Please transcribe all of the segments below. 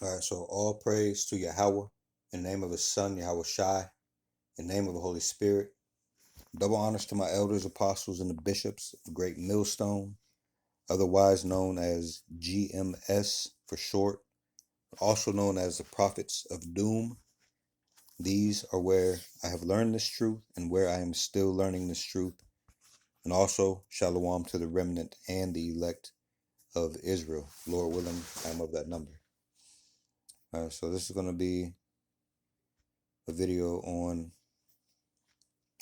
All right, so all praise to Yahweh, in the name of his son, Yahweh Shai, in the name of the Holy Spirit. Double honors to my elders, apostles, and the bishops of Great Millstone, otherwise known as GMS for short, also known as the Prophets of Doom. These are where I have learned this truth and where I am still learning this truth. And also, Shalom to the remnant and the elect of Israel. Lord willing, I am of that number. All right, so this is going to be a video on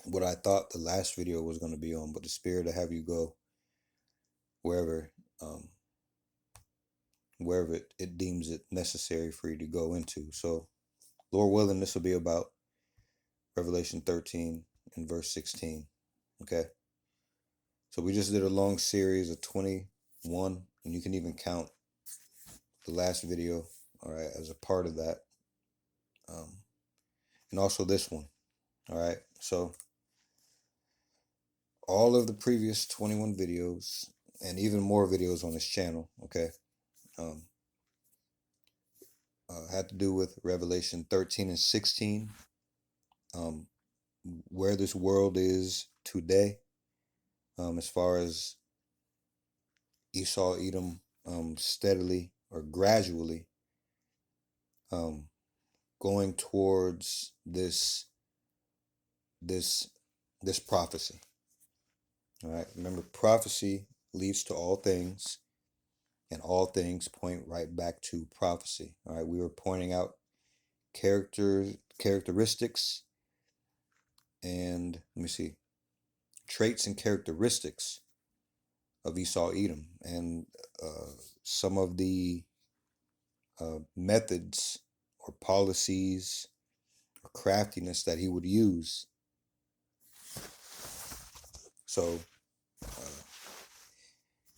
what I thought the last video was going to be on, but the Spirit will have you go wherever um, wherever it deems it necessary for you to go into. So, Lord willing, this will be about Revelation 13 and verse 16. Okay. So we just did a long series of 21, and you can even count the last video, all right, as a part of that. And also this one, all right. So all of the previous 21 videos and even more videos on this channel, okay, um, had to do with Revelation 13 and 16, um, where this world is today, as far as Esau, Edom, steadily or gradually um, going towards this this prophecy. All right, remember, prophecy leads to all things, and all things point right back to prophecy. All right, we were pointing out characteristics, and let me see, traits and characteristics of Esau, Edom, and some of the methods or policies or craftiness that he would use. So,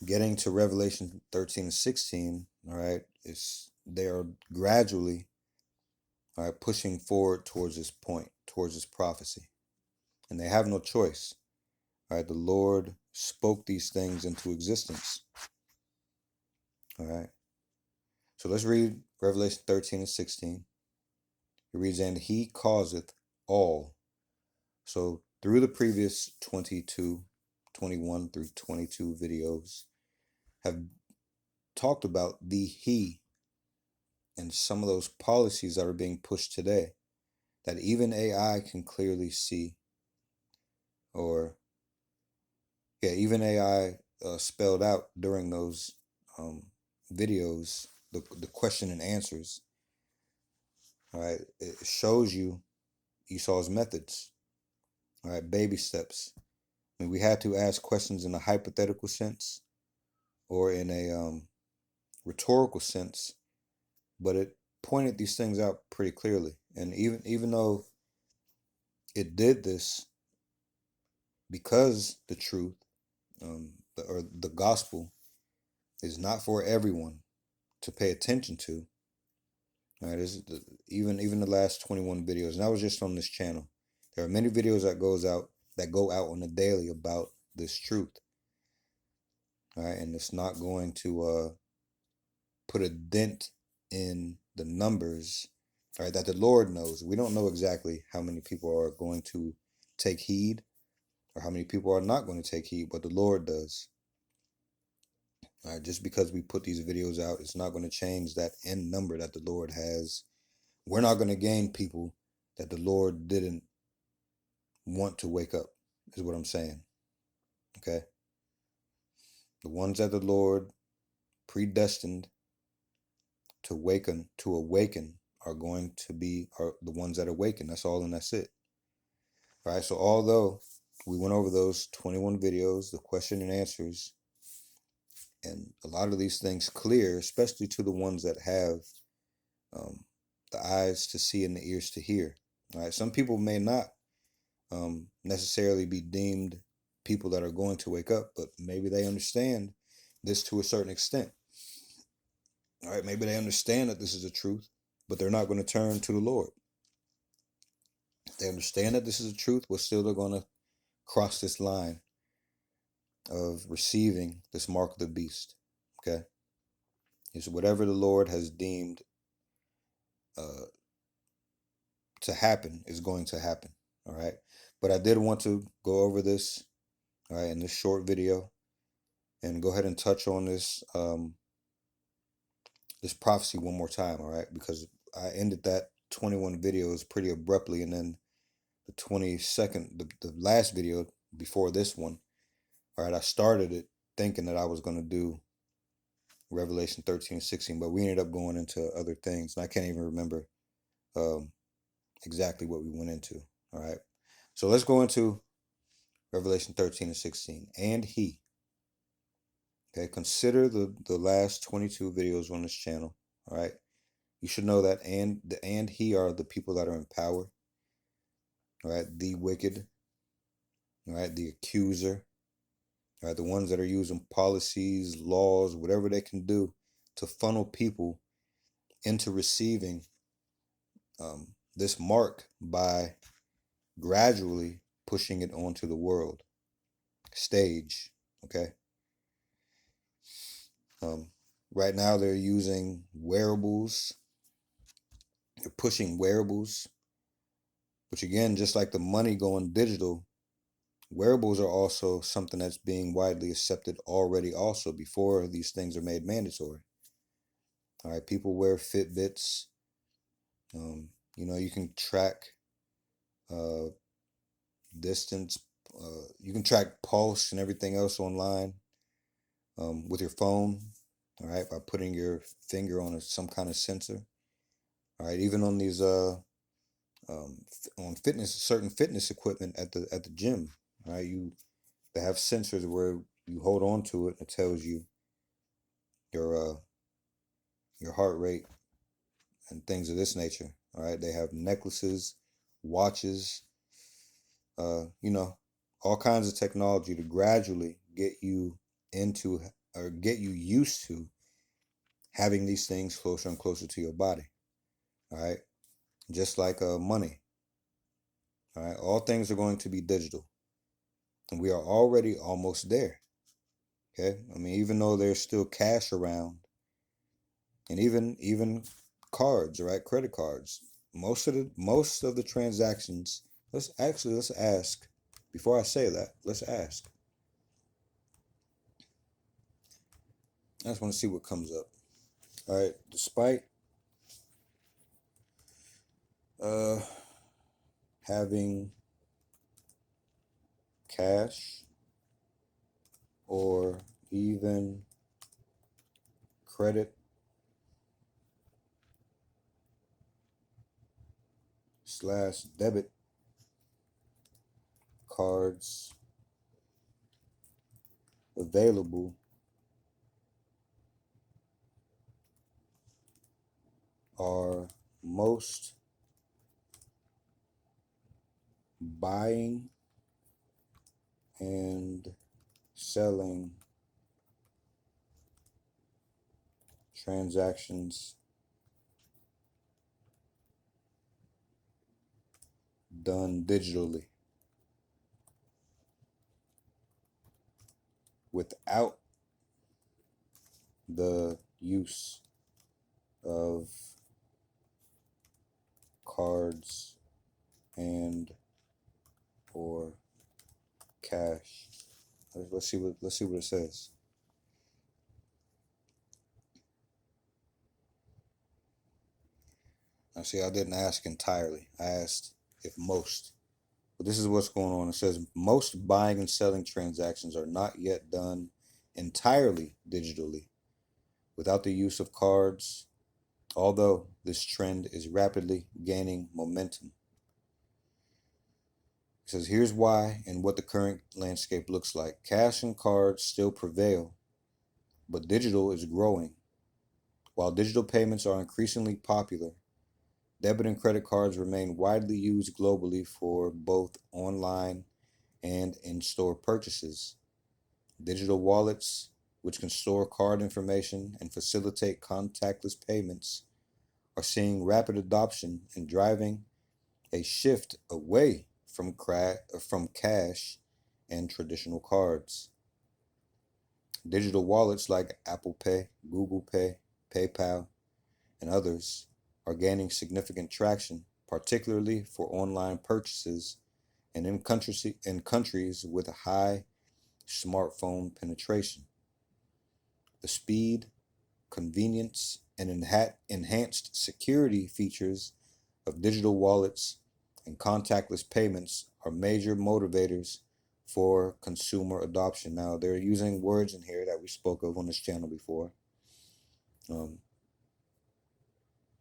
getting to Revelation 13 and 16, all right, they are gradually, all right, pushing forward towards this point, towards this prophecy. And they have no choice. All right, the Lord spoke these things into existence. All right. So let's read Revelation 13 and 16. It reads, and he causeth all. So through the previous 21 through 22 videos have talked about the he and some of those policies that are being pushed today that even AI can clearly see, or even AI spelled out during those videos, the question and answers. All right, it shows you Esau's methods. All right, baby steps. I mean, we had to ask questions in a hypothetical sense or in a rhetorical sense, but it pointed these things out pretty clearly. And even though it did this because the truth, or the gospel, is not for everyone to pay attention to. All right, even the last 21 videos, and that was just on this channel. There are many videos that go out on the daily about this truth. All right, and it's not going to put a dent in the numbers. All right, that the Lord knows. We don't know exactly how many people are going to take heed or how many people are not going to take heed, but the Lord does. All right, just because we put these videos out, it's not going to change that end number that the Lord has. We're not going to gain people that the Lord didn't want to wake up, is what I'm saying. Okay? The ones that the Lord predestined to awaken are going to be the ones that awaken. That's all, and that's it. All right, so although we went over those 21 videos, the question and answers, and a lot of these things clear, especially to the ones that have the eyes to see and the ears to hear. All right, some people may not necessarily be deemed people that are going to wake up, but maybe they understand this to a certain extent. All right, maybe they understand that this is the truth, but they're not going to turn to the Lord. They understand that this is the truth, but still they're going to cross this line of receiving this mark of the beast. Okay? It's whatever the Lord has deemed uh, to happen is going to happen. All right. But I did want to go over this, all right, in this short video and go ahead and touch on this prophecy one more time, all right, because I ended that 21 videos pretty abruptly, and then the 22nd, the last video before this one, all right, I started it thinking that I was going to do Revelation 13 and 16, but we ended up going into other things, and I can't even remember um, exactly what we went into, all right. So let's go into Revelation 13 and 16. And he, okay, consider the last 22 videos on this channel, all right. You should know that and he are the people that are in power, all right, the wicked, all right, the accuser, all right, the ones that are using policies, laws, whatever they can do to funnel people into receiving this mark by gradually pushing it onto the world stage, okay. um, right now they're using wearables, they're pushing wearables, which again, just like the money going digital, wearables are also something that's being widely accepted already also before these things are made mandatory. All right, people wear Fitbits. You can track uh, distance. You can track pulse and everything else online with your phone. All right, by putting your finger on some kind of sensor. All right, even on these on certain fitness equipment at the gym. All right, they have sensors where you hold on to it and it tells you your your heart rate and things of this nature. All right, they have necklaces, watches, all kinds of technology to gradually get you into or get you used to having these things closer and closer to your body. All right, just like money. All right, all things are going to be digital, and we are already almost there. Okay, I mean, even though there's still cash around, and even cards, right? Credit cards. Most of the transactions. Let's ask before I say that. Let's ask. I just want to see what comes up. All right. Despite uh having cash or even credit slash debit cards available, are most buying and selling transactions done digitally without the use of cards and or cash. Let's see what it says. Now see, I didn't ask entirely. I asked if most. But this is what's going on. It says most buying and selling transactions are not yet done entirely digitally without the use of cards, although this trend is rapidly gaining momentum. It says here's why and what the current landscape looks like. Cash and cards still prevail, but digital is growing. While digital payments are increasingly popular, debit and credit cards remain widely used globally for both online and in-store purchases. Digital wallets, which can store card information and facilitate contactless payments, are seeing rapid adoption and driving a shift away from cash and traditional cards. Digital wallets like Apple Pay, Google Pay, PayPal, and others are gaining significant traction, particularly for online purchases and in countries with a high smartphone penetration. The speed, convenience, and enhanced security features of digital wallets and contactless payments are major motivators for consumer adoption. Now, they're using words in here that we spoke of on this channel before. Um,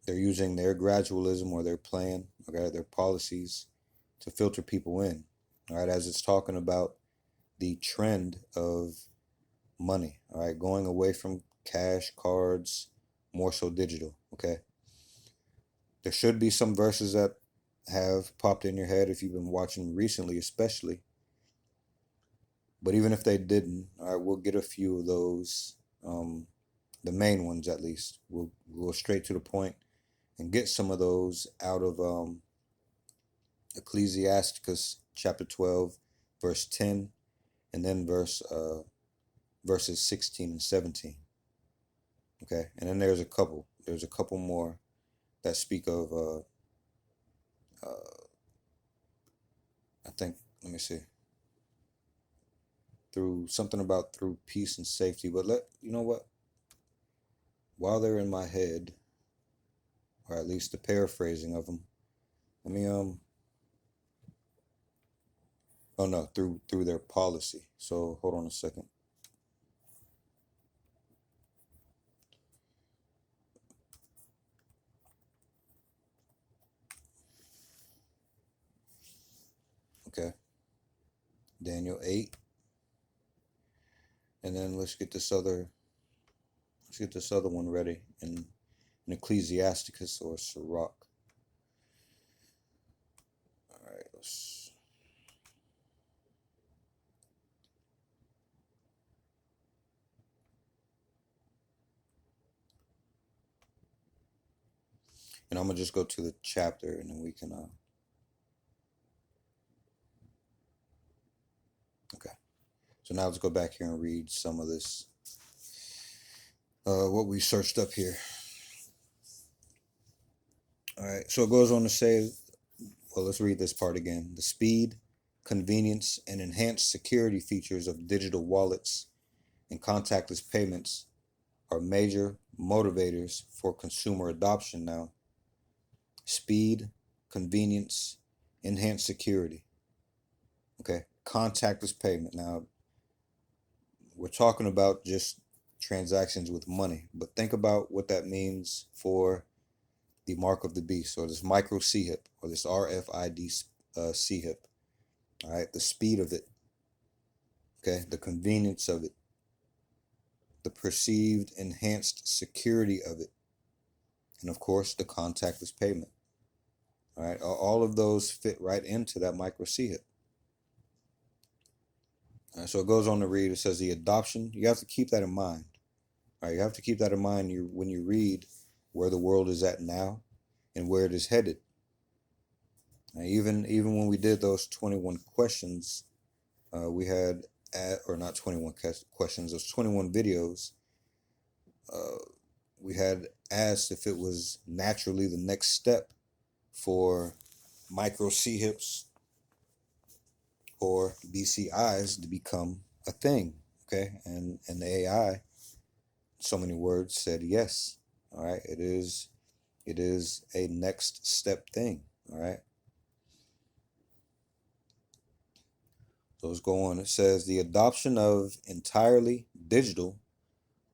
they're using their gradualism or their plan, okay, their policies to filter people in, all right, as it's talking about the trend of money, all right, going away from cash, cards, more so digital, okay? There should be some verses that have popped in your head if you've been watching recently, especially. But even if they didn't, all right, we'll get a few of those, the main ones at least. We'll go straight to the point and get some of those out of Ecclesiasticus chapter 12, verse 10, and then verses 16 and 17. Okay, and then there's a couple more that speak of I think, let me see, through something about through peace and safety. But you know what, while they're in my head, or at least the paraphrasing of them, let me oh no, through their policy. So hold on a second. Okay, Daniel 8, and then let's get this other one ready in Ecclesiasticus or Sirach. All right, and I'm gonna just go to the chapter, and then we can okay. So now let's go back here and read some of this, what we searched up here. All right, so it goes on to say, well, let's read this part again. The speed, convenience, and enhanced security features of digital wallets and contactless payments are major motivators for consumer adoption now. Speed, convenience, enhanced security. Okay, contactless payment. Now, we're talking about just transactions with money, but think about what that means for the mark of the beast, or this micro CHIP, or this RFID CHIP. All right, the speed of it, okay, the convenience of it, the perceived enhanced security of it, and of course the contactless payment. All right, all of those fit right into that micro CHIP. All right, so it goes on to read. It says the adoption. You have to keep that in mind. All right, you have to keep that in mind when you read where the world is at now and where it is headed. Now, even when we did those 21 questions, we had or not 21 questions, those 21 videos. We had asked if it was naturally the next step for micro CHIPs or BCIs to become a thing. Okay, and the AI, so many words, said yes. All right, it is a next step thing. All right, so let's go on. It says the adoption of entirely digital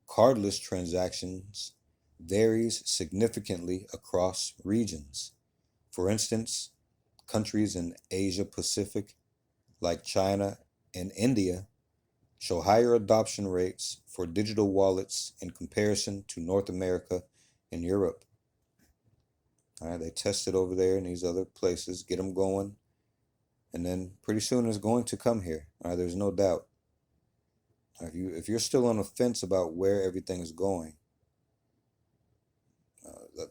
cardless transactions varies significantly across regions. For instance, countries in Asia Pacific like China and India show higher adoption rates for digital wallets in comparison to North America and Europe. All right, they test it over there in these other places, get them going, and then pretty soon it's going to come here. All right, there's no doubt. If you're still on the fence about where everything is going,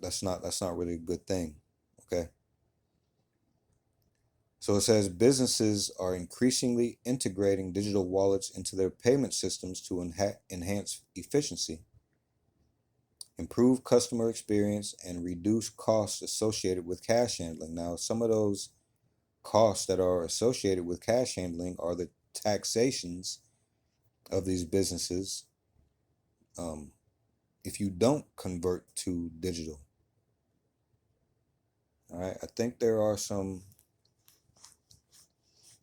that's not really a good thing. Okay. So it says businesses are increasingly integrating digital wallets into their payment systems to enhance efficiency. improve customer experience, and reduce costs associated with cash handling. Now, some of those costs that are associated with cash handling are the taxations of these businesses um, if you don't convert to digital. All right, I think there are some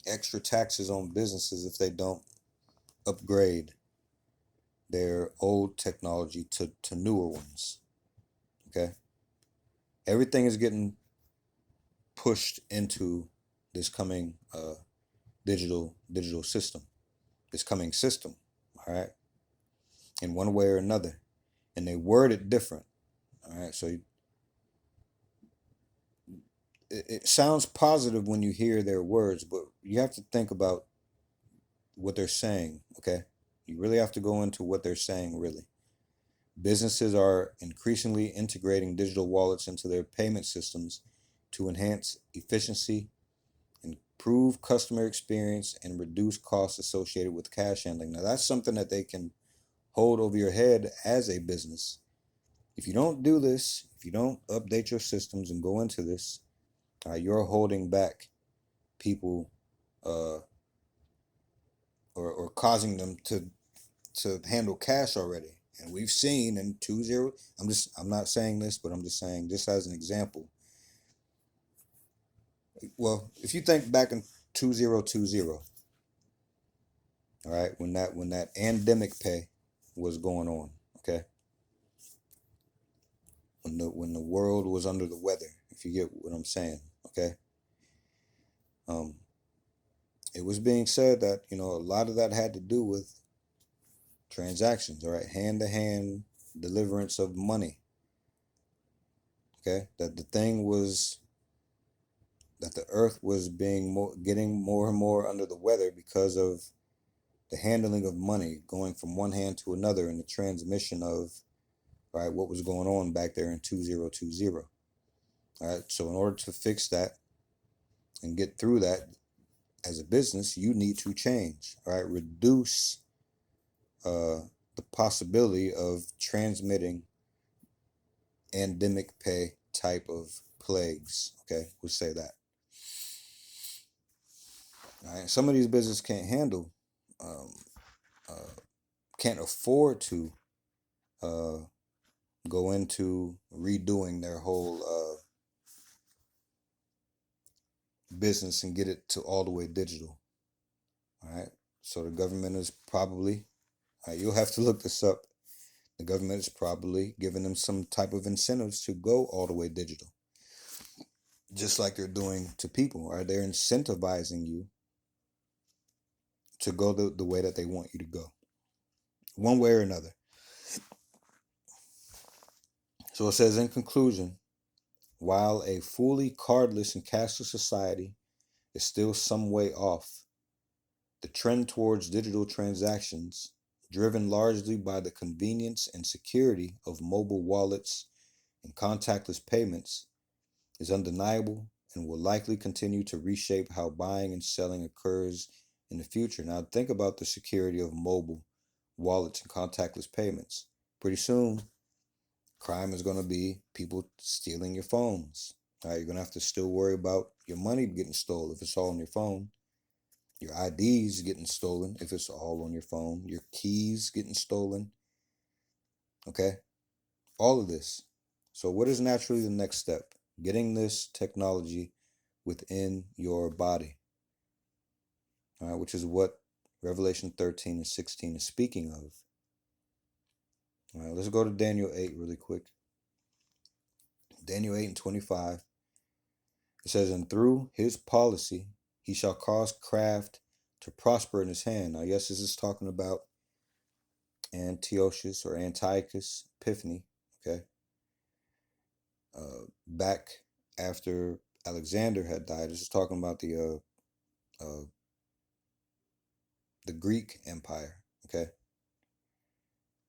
extra taxes on businesses if they don't upgrade their old technology to newer ones. Okay, everything is getting pushed into this coming digital system, this coming system. All right, in one way or another, and they word it different. All right, so it sounds positive when you hear their words, but you have to think about what they're saying. Okay, you really have to go into what they're saying. Really, businesses are increasingly integrating digital wallets into their payment systems to enhance efficiency, improve customer experience, and reduce costs associated with cash handling. Now, that's something that they can hold over your head as a business. If you don't do this, if you don't update your systems and go into this, you're holding back people uh, or causing them to handle cash already. And we've seen in 20, I'm not saying this, but I'm just saying just as an example. Well, if you think back in 2020, all right, when that pandemic pay was going on, okay, when the world was under the weather, if you get what I'm saying, okay, um, it was being said that a lot of that had to do with transactions, all right, hand to hand deliverance of money, okay, that the thing was that the earth was getting more and more under the weather because of the handling of money going from one hand to another and the transmission of right what was going on back there in 2020. All right, so in order to fix that and get through that as a business, you need to change, all right, reduce the possibility of transmitting endemic pay type of plagues. Okay, we'll say that. All right, some of these businesses can't handle, um, uh, can't afford to uh, go into redoing their whole business and get it to all the way digital. All right, so the government is probably, you'll have to look this up. The government is probably giving them some type of incentives to go all the way digital, just like they're doing to people. Right, they're incentivizing you to go the way that they want you to go, one way or another. So it says in conclusion, while a fully cardless and cashless society is still some way off, the trend towards digital transactions, driven largely by the convenience and security of mobile wallets and contactless payments, is undeniable and will likely continue to reshape how buying and selling occurs in the future. Now, think about the security of mobile wallets and contactless payments. Pretty soon, crime is going to be people stealing your phones. All right, you're going to have to still worry about your money getting stolen if it's all on your phone. Your IDs getting stolen if it's all on your phone. Your keys getting stolen. Okay? All of this. So, what is naturally the next step? Getting this technology within your body. All right, which is what Revelation 13 and 16 is speaking of. All right, let's go to Daniel 8 really quick. Daniel 8 and 25. It says, and through his policy, he shall cause craft to prosper in his hand. Now, yes, this is talking about Antiochus or Antiochus Epiphanes, okay? Back after Alexander had died, this is talking about the Greek Empire, okay?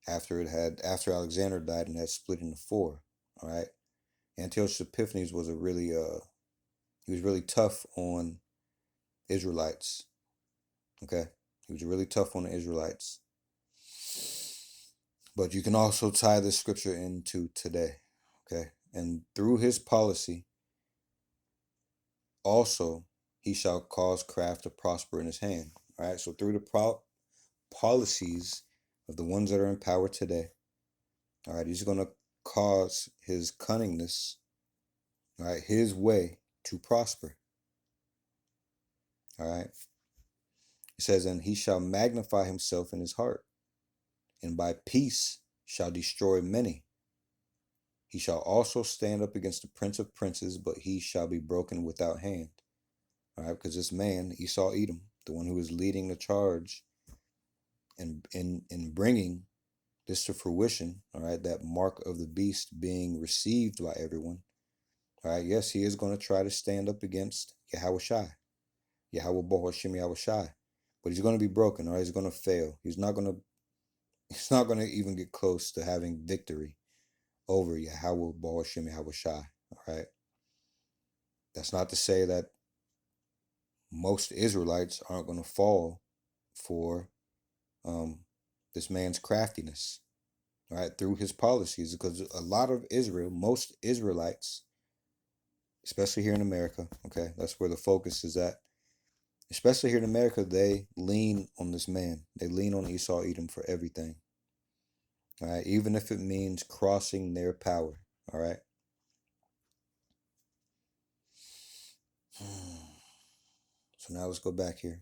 After Alexander died and had split into four, all right? Antiochus Epiphanes was he was really tough on Israelites, okay? He was really tough on the Israelites. But you can also tie this scripture into today, okay? And through his policy, also, he shall cause craft to prosper in his hand. All right. So through the policies of the ones that are in power today, all right, he's going to cause his cunningness, all right, his way to prosper. All right. It says, and he shall magnify himself in his heart, and by peace shall destroy many. He shall also stand up against the prince of princes, but he shall be broken without hand. All right, because this man, Esau Edom, the one who is leading the charge and in bringing this to fruition, all right, that mark of the beast being received by everyone, all right, yes, he is going to try to stand up against Yahweh Shai, Yahweh Bohashim Yahweh Shai, but he's going to be broken, all right, he's going to fail. He's not going to even get close to having victory over Yahweh Bohashim Yahweh Shai, all right. That's not to say that most Israelites aren't going to fall for this man's craftiness, right, through his policies, because a lot of Israel, most Israelites, especially here in America, okay, that's where the focus is at. Especially here in America, they lean on this man. They lean on Esau Edom for everything. All right, even if it means crossing their power. All right. So now let's go back here.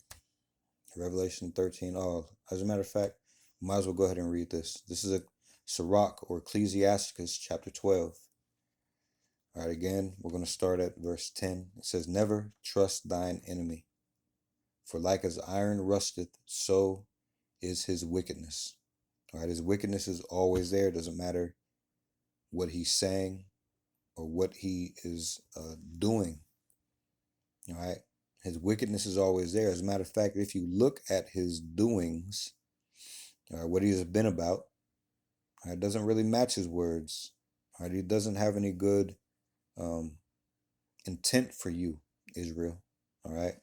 Revelation 13. Oh, as a matter of fact, we might as well go ahead and read this. This is a Sirach or Ecclesiasticus chapter 12. All right, again, we're going to start at verse 10. It says, never trust thine enemy, for like as iron rusteth, so is his wickedness. All right, his wickedness is always there. It doesn't matter what he's saying or what he is doing. All right, his wickedness is always there. As a matter of fact, if you look at his doings, what he has been about, it doesn't really match his words. All right, he doesn't have any good intent for you, Israel. All right,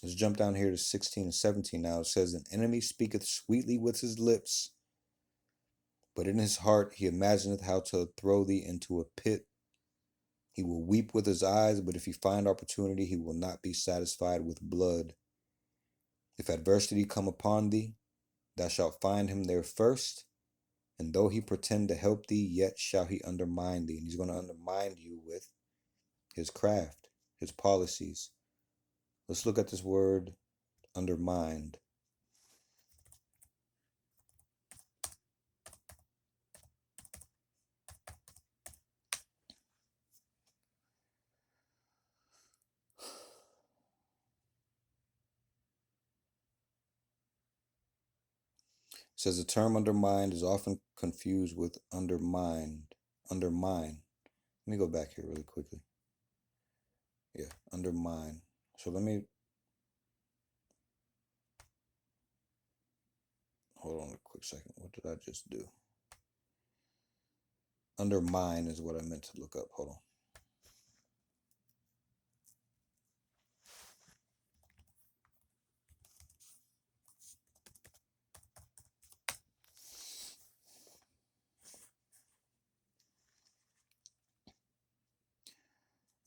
let's jump down here to 16 and 17 now. It says, an enemy speaketh sweetly with his lips, but in his heart he imagineth how to throw thee into a pit. He will weep with his eyes, but if he find opportunity, he will not be satisfied with blood. If adversity come upon thee, thou shalt find him there first, and though he pretend to help thee, yet shall he undermine thee. And he's going to undermine you with his craft, his policies. Let's look at this word, undermined. It says the term undermined is often confused with undermined. Undermine. Let me go back here really quickly. Yeah, undermine. So let me hold on a quick second. What did I just do? Undermine is what I meant to look up. Hold on.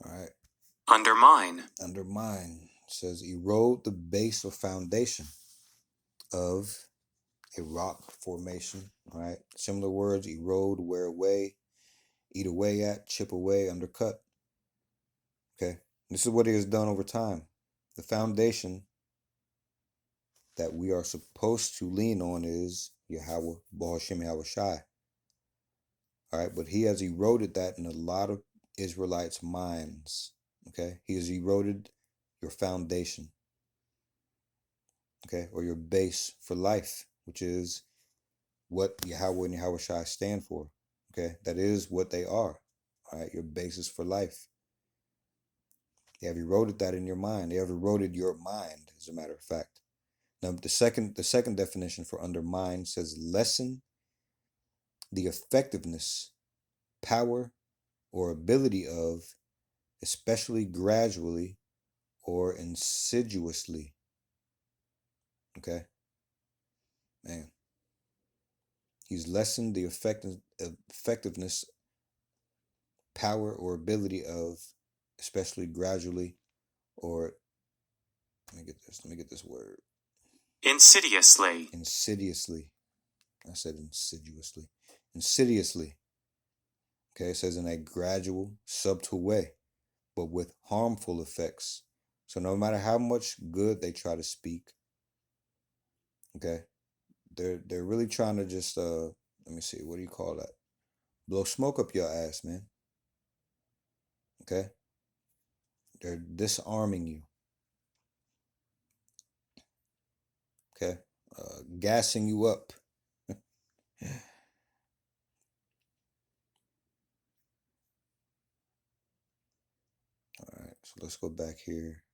All right. Undermine. Undermine says erode the base or foundation of a rock formation. All right. Similar words: erode, wear away, eat away at, chip away, undercut. Okay. This is what he has done over time. The foundation that we are supposed to lean on is Yahweh, Bahashim Yahweh Shai. All right. But he has eroded that in a lot of Israelites' minds. Okay. He has eroded your foundation. Okay. Or your base for life, which is what Yahweh and Yahweh Shai stand for. Okay. That is what they are. All right. Your basis for life. They have eroded that in your mind. They have eroded your mind, as a matter of fact. Now, the second definition for undermine says lessen the effectiveness, power, or ability of, especially gradually or insidiously. Okay? Man. He's lessened the effectiveness, power, or ability of, especially gradually, or let me get this word. Insidiously. Insidiously. I said insidiously. Insidiously. Okay, it says in a gradual, subtle way, but with harmful effects. So no matter how much good they try to speak, okay, they're really trying to just let me see, what do you call that? Blow smoke up your ass, man. Okay? They're disarming you. Okay? Gassing you up. All right, so let's go back here.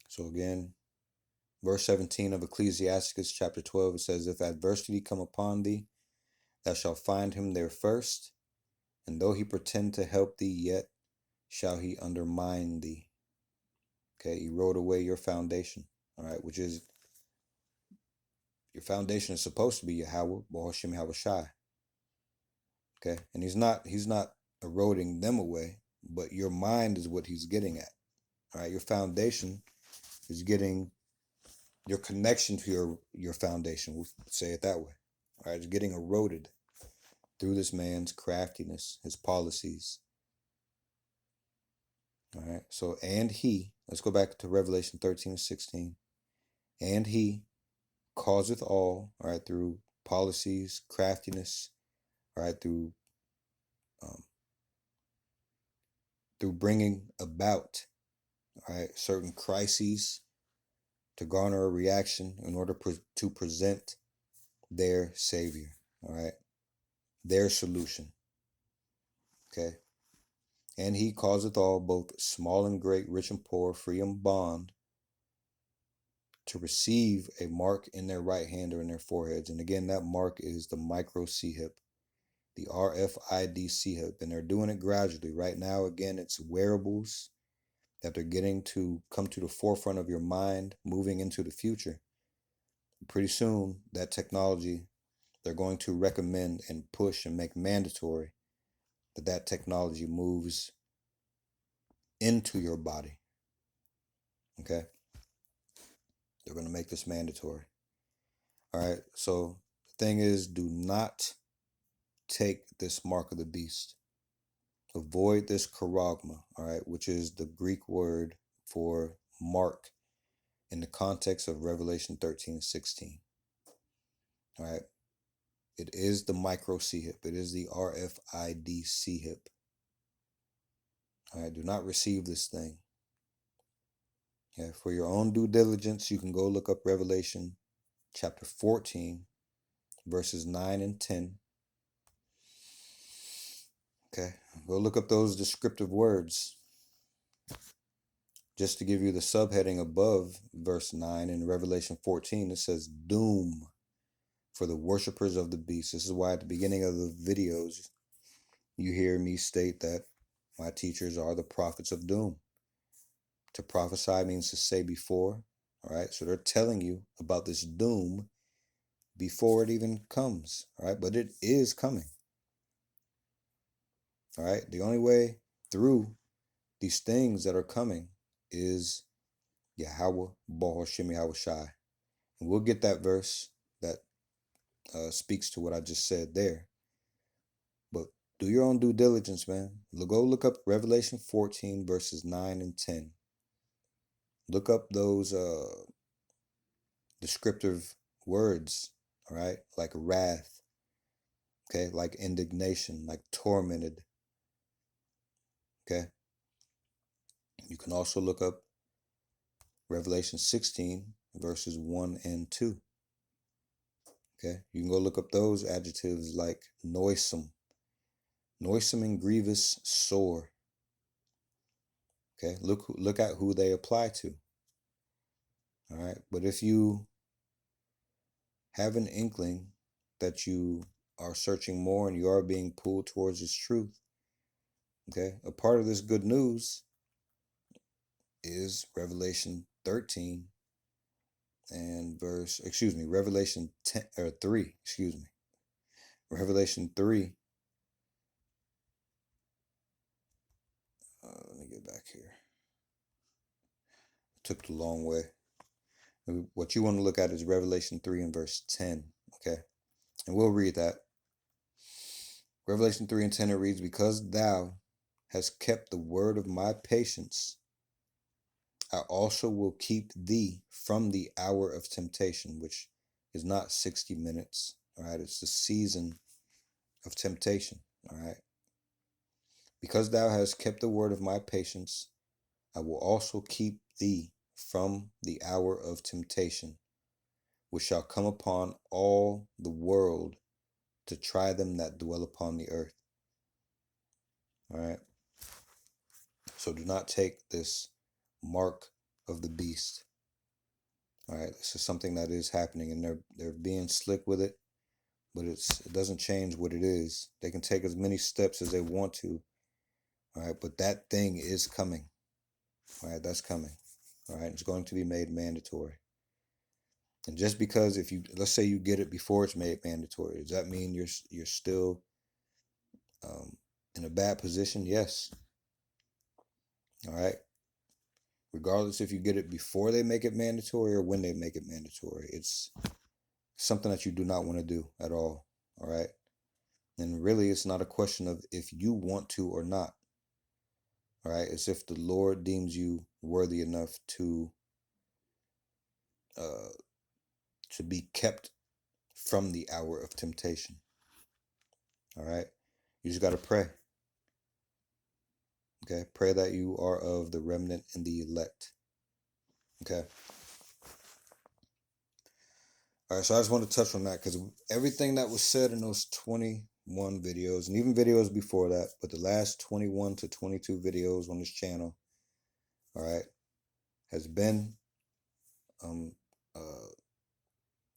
So again, verse 17 of Ecclesiasticus chapter 12, it says, if adversity come upon thee, thou shalt find him there first, and though he pretend to help thee, yet shall he undermine thee. Okay, erode away your foundation. All right, which is, your foundation is supposed to be Yahweh, Bahashim Yahweh Shai. Okay, and he's not eroding them away, but your mind is what he's getting at. All right, your foundation is getting, your connection to your foundation, we'll say it that way. All right, it's getting eroded through this man's craftiness, his policies. All right, so, and he, let's go back to Revelation 13 and 16. And he causeth all right, through policies, craftiness, all right, through bringing about, all right, certain crises to garner a reaction in order to present their savior, all right, their solution. Okay, and he causeth all, both small and great, rich and poor, free and bond, to receive a mark in their right hand or in their foreheads. And again, that mark is the micro CHIP, the RFID CHIP, and they're doing it gradually. Right now, again, it's wearables that they're getting to come to the forefront of your mind, moving into the future. Pretty soon, that technology, they're going to recommend and push and make mandatory that technology moves into your body. Okay? They're going to make this mandatory. All right, so the thing is, do not take this mark of the beast. Avoid this charagma, all right, which is the Greek word for mark in the context of Revelation 13 and 16. All right, it is the micro CHIP. It is the RFID CHIP. All right, do not receive this thing. Yeah, for your own due diligence, you can go look up Revelation chapter 14, verses 9 and 10. Okay, go look up those descriptive words. Just to give you the subheading above verse 9 in Revelation 14, it says doom for the worshipers of the beast. This is why at the beginning of the videos, you hear me state that my teachers are the prophets of doom. To prophesy means to say before, all right? So they're telling you about this doom before it even comes, all right? But it is coming, all right? The only way through these things that are coming is Yahweh, Bahashim Yahweh Shai. And we'll get that verse that speaks to what I just said there. But do your own due diligence, man. Go look up Revelation 14, verses 9 and 10. Look up those descriptive words, all right? Like wrath, okay? Like indignation, like tormented, okay? You can also look up Revelation 16, verses 1 and 2, okay? You can go look up those adjectives like noisome and grievous, sore, okay? Look at who they apply to, all right? But if you have an inkling that you are searching more and you are being pulled towards this truth, okay, a part of this good news is Revelation 13 and Revelation 10 or 3, Revelation 3. Let me get back here. I took the long way. What you want to look at is Revelation 3 and verse 10. Okay. And we'll read that. Revelation 3 and 10, it reads, because thou hast kept the word of my patience, I also will keep thee from the hour of temptation, which is not 60 minutes. All right. It's the season of temptation. All right. Because thou hast kept the word of my patience, I will also keep thee from the hour of temptation, which shall come upon all the world to try them that dwell upon the earth. All right. So do not take this mark of the beast. All right. This is something that is happening, and they're being slick with it, but it doesn't change what it is. They can take as many steps as they want to. All right. But that thing is coming. All right. That's coming. All right. It's going to be made mandatory. And just because let's say you get it before it's made mandatory, does that mean you're still in a bad position? Yes. All right. Regardless if you get it before they make it mandatory or when they make it mandatory, it's something that you do not want to do at all. All right. And really, it's not a question of if you want to or not. All right. It's if the Lord deems you worthy enough to be kept from the hour of temptation. All right. You just got to pray. Okay. Pray that you are of the remnant and the elect. Okay. All right. So I just want to touch on that because everything that was said in those 21 videos and even videos before that, but the last 21 to 22 videos on this channel, all right, has been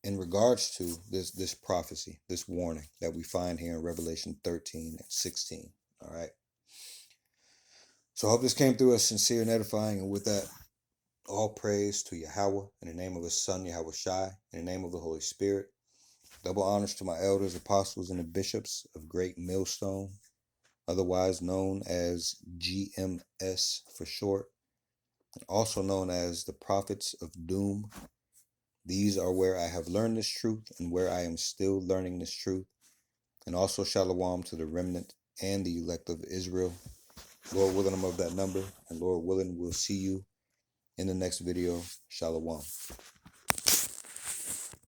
in regards to this prophecy, this warning that we find here in Revelation 13 and 16. All right. So I hope this came through as sincere and edifying. And with that, all praise to Yahweh in the name of his son, Yahweh Shai, in the name of the Holy Spirit. Double honors to my elders, apostles, and the bishops of Great Millstone, otherwise known as GMS for short, also known as the Prophets of Doom. These are where I have learned this truth and where I am still learning this truth. And also shalom to the remnant and the elect of Israel. Lord willing, I'm of that number. And Lord willing, we'll see you in the next video. Shalom.